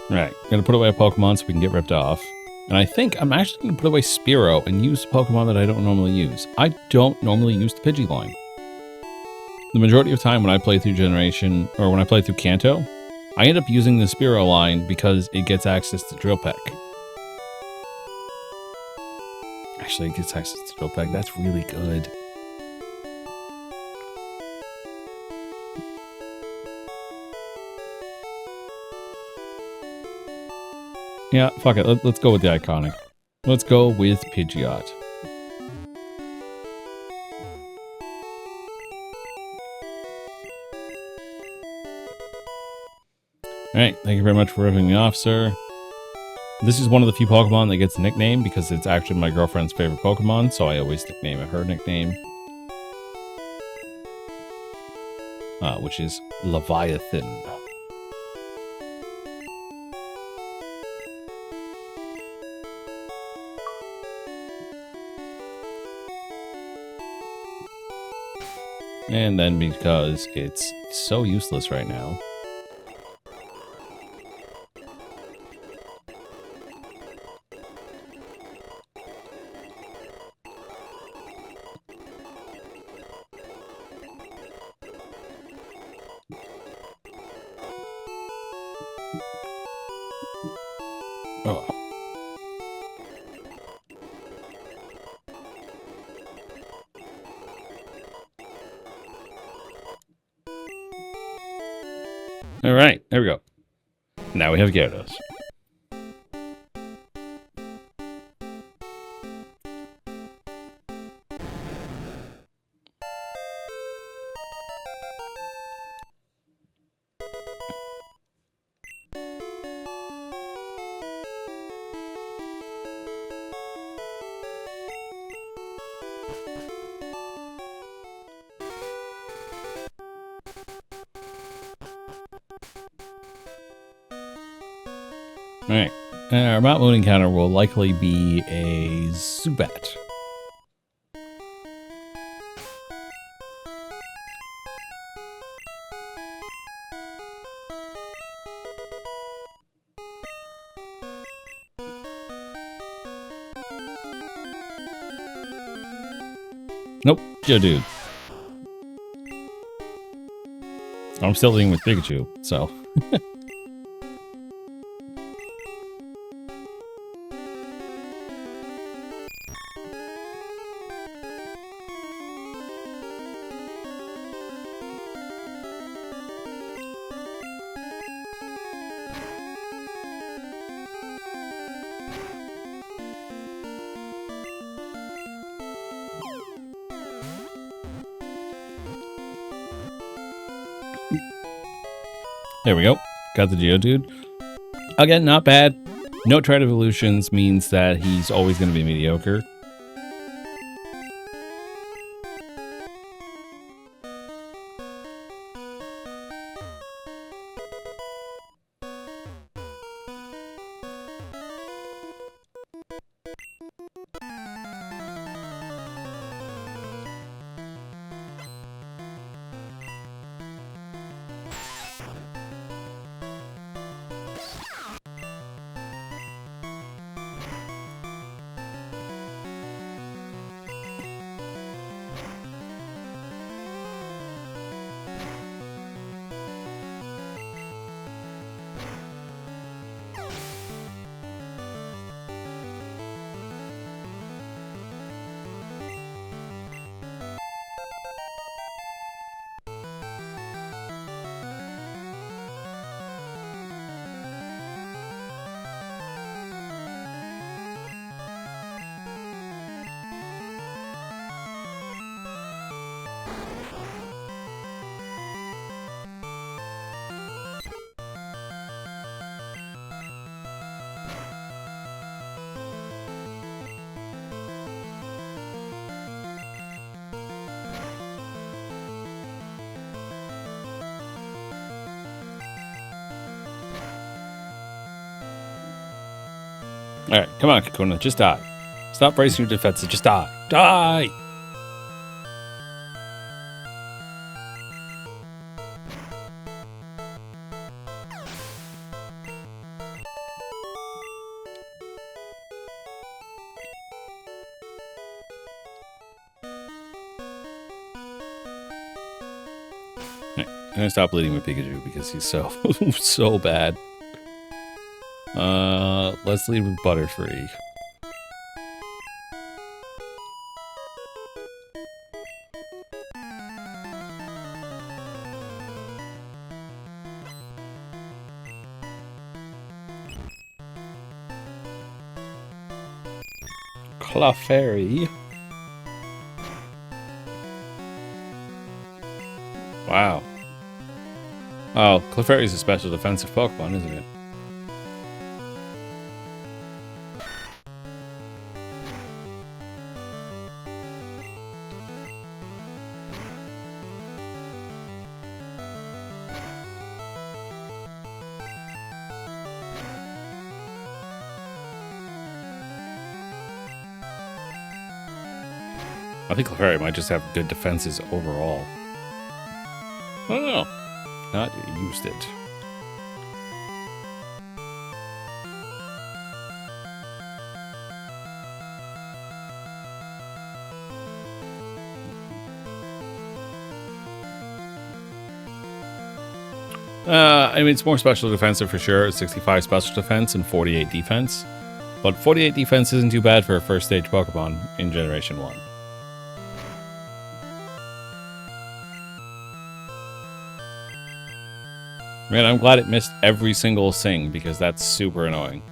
Alright, gonna put away a Pokemon so we can get ripped off. And I think I'm actually gonna put away Spearow and use a Pokemon that I don't normally use. I don't normally use the Pidgeline. The majority of time when I play through Generation, or when I play through Kanto, I end up using the Spearow line because it gets access to Drill Peck. Actually, it gets access to Drill Peck. That's really good. Yeah, fuck it. Let's go with the iconic. Let's go with Pidgeot. Alright, thank you very much for ripping me off, sir. This is one of the few Pokemon that gets a nickname because it's actually my girlfriend's favorite Pokemon, so I always nickname it her nickname. Which is Leviathan. And then because it's so useless right now. Oh. All right, there we go. Now we have Gyarados. Alright, and our Mount Moon encounter will likely be a Zubat. Nope, Geodude. I'm still dealing with Pikachu, so... There we go. Got the Geodude. Again, not bad. No trait evolutions means that he's always going to be mediocre. Alright, come on, Kakuna, just die. Stop bracing your defenses, just die. Die! gonna stop leading with Pikachu because he's so so bad. Let's lead with Butterfree. Clefairy. Wow. Oh, Clefairy is a special defensive Pokemon, isn't it? I think Clefairy might just have good defenses overall. I don't know. Not used it. I mean, it's more special defensive for sure. It's 65 special defense and 48 defense. But 48 defense isn't too bad for a first stage Pokemon in Generation 1. Man, I'm glad it missed every single sing because that's super annoying.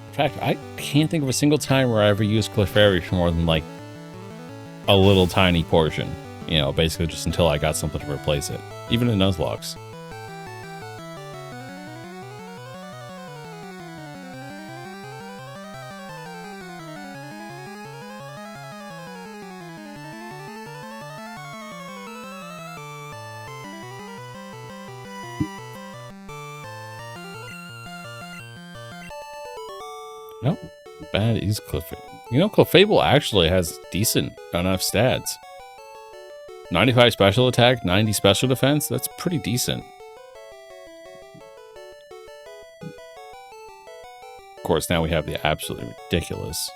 In fact, I can't think of a single time where I ever used Clefairy for more than like a little tiny portion. You know, basically just until I got something to replace it. Even in Nuzlocke. Nope. Bad is Clefable. You know, Clefable actually has decent enough stats. 95 special attack, 90 special defense. That's pretty decent. Of course, now we have the absolutely ridiculous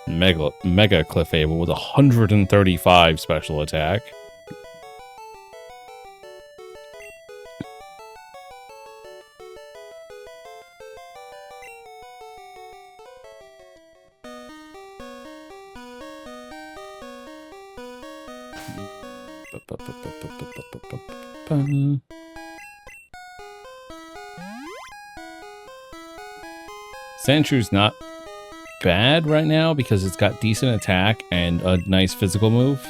Mega Clefable with 135 special attack. Sandshrews not bad right now because it's got decent attack and a nice physical move.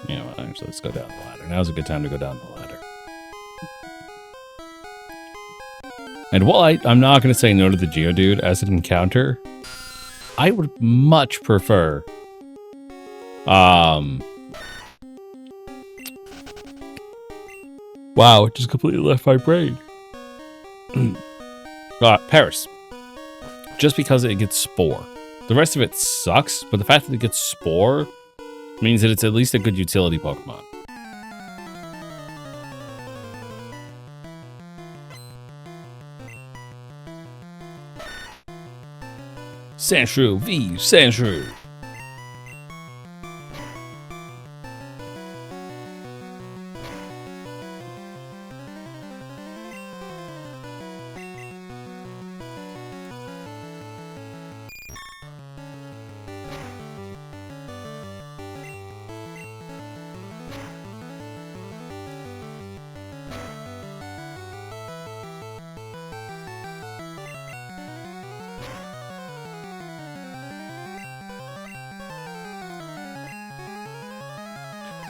You know what, actually, let's go down the ladder. Now's a good time to go down the ladder. And while I'm not going to say no to the Geodude as an encounter, I would much prefer wow, it just completely left my brain. Paris. Just because it gets Spore. The rest of it sucks, but the fact that it gets Spore means that it's at least a good utility Pokemon. Sandshrew v Sandshrew.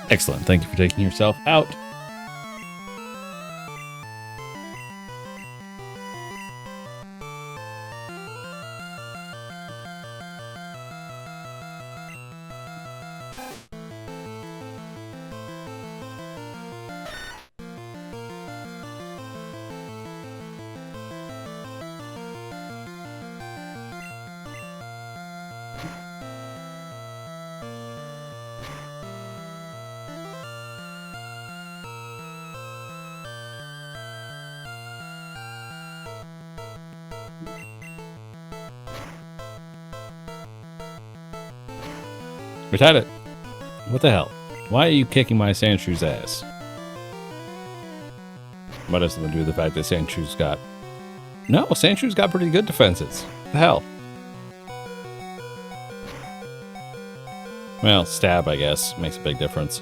Excellent. Thank you for taking yourself out. Retard it. What the hell? Why are you kicking my Sandshrews ass? What has something to do with the fact that Sandshrews got... No, Sandshrews got pretty good defenses. What the hell? Well, stab, I guess. Makes a big difference.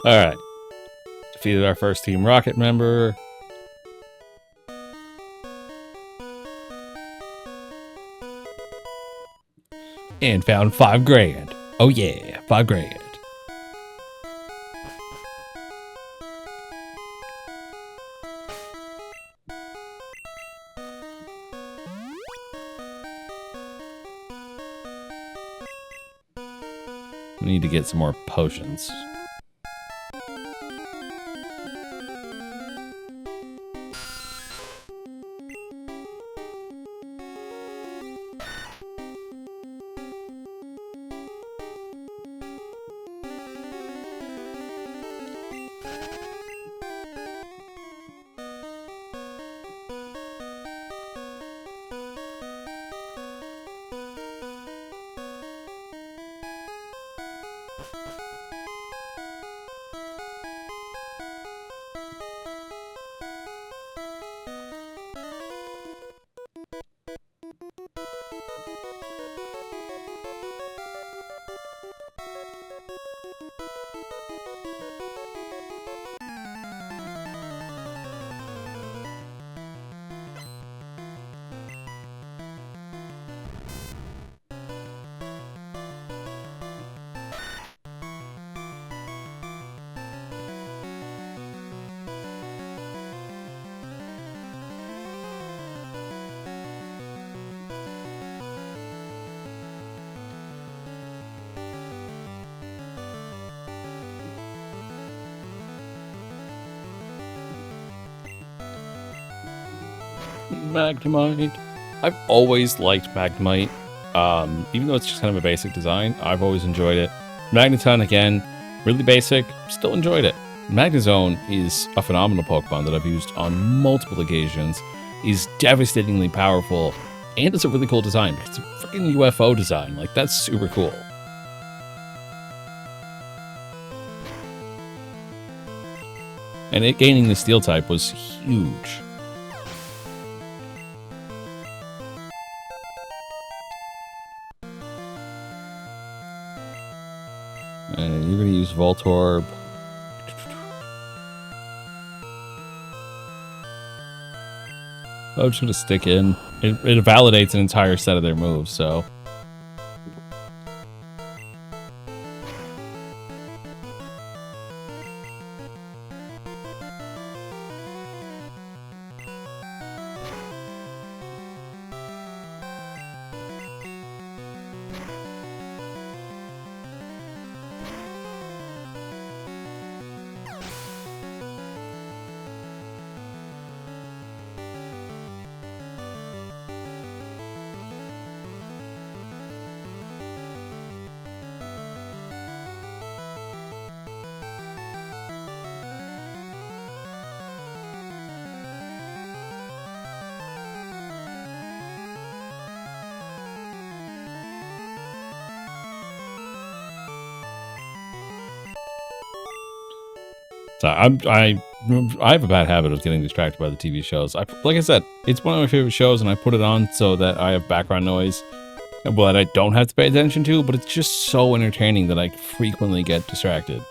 Alright. Defeated our first Team Rocket member. And found $5 grand. Oh yeah, $5 grand. We need to get some more potions. Magnemite. I've always liked Magnemite. Even though it's just kind of a basic design, I've always enjoyed it. Magneton, again, really basic, still enjoyed it. Magnezone is a phenomenal Pokemon that I've used on multiple occasions. He's devastatingly powerful, and it's a really cool design. It's a freaking UFO design. Like, that's super cool. And it gaining the Steel type was huge. And you're going to use Voltorb. I'm just going to stick in. It validates an entire set of their moves, so... So I have a bad habit of getting distracted by the TV shows. Like I said, it's one of my favorite shows, and I put it on so that I have background noise, that I don't have to pay attention to. But it's just so entertaining that I frequently get distracted.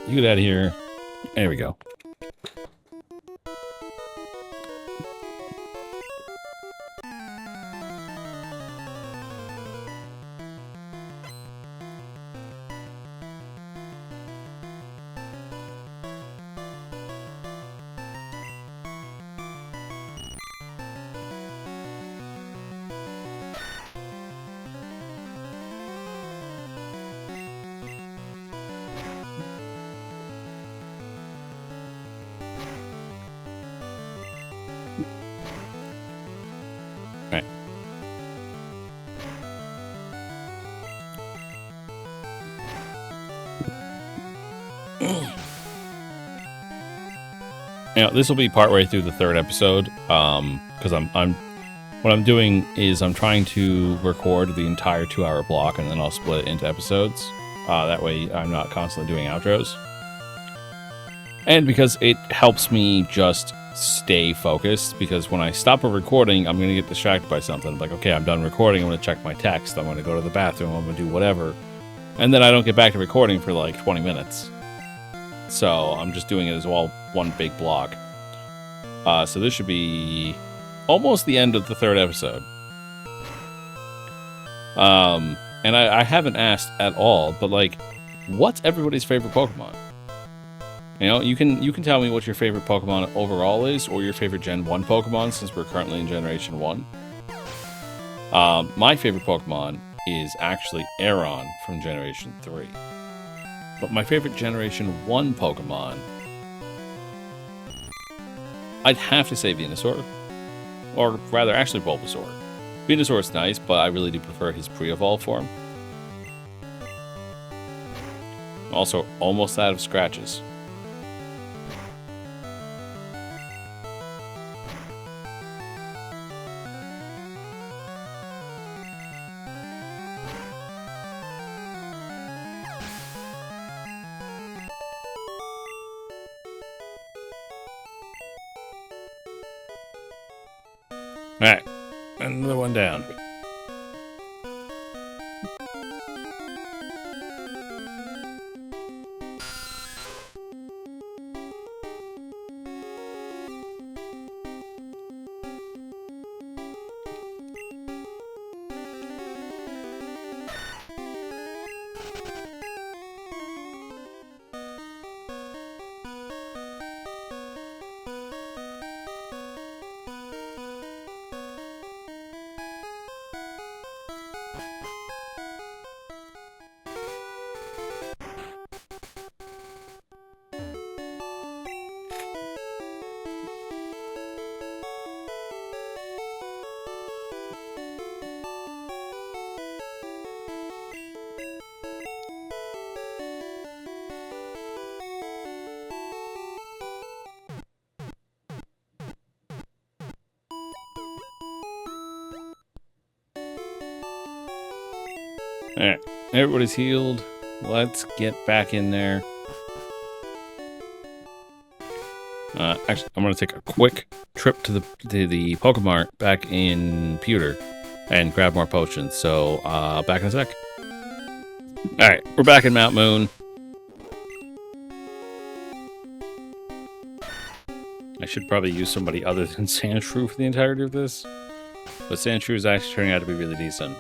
You get out of here. There we go. You know, this will be partway through the third episode, because what I'm doing is I'm trying to record the entire 2-hour block, and then I'll split it into episodes. That way I'm not constantly doing outros. And because it helps me just stay focused, because when I stop a recording, I'm going to get distracted by something. Like, okay, I'm done recording, I'm going to check my text, I'm going to go to the bathroom, I'm going to do whatever. And then I don't get back to recording for like 20 minutes. So I'm just doing it as all one big block. So this should be almost the end of the third episode. And I haven't asked at all, but like, what's everybody's favorite Pokemon? You know, you can tell me what your favorite Pokemon overall is, or your favorite Gen 1 Pokemon, since we're currently in Generation 1. My favorite Pokemon is actually Aeron from Generation 3. But my favorite Generation 1 Pokemon, I'd have to say Venusaur. Or rather, actually Bulbasaur. Venusaur's nice, but I really do prefer his pre-evolve form. Also, almost out of scratches. Alright, another one down. Alright, everybody's healed. Let's get back in there. Actually, I'm going to take a quick trip to the Pokemart back in Pewter and grab more potions. So, back in a sec. Alright, we're back in Mount Moon. I should probably use somebody other than Sandshrew for the entirety of this. But Sandshrew is actually turning out to be really decent.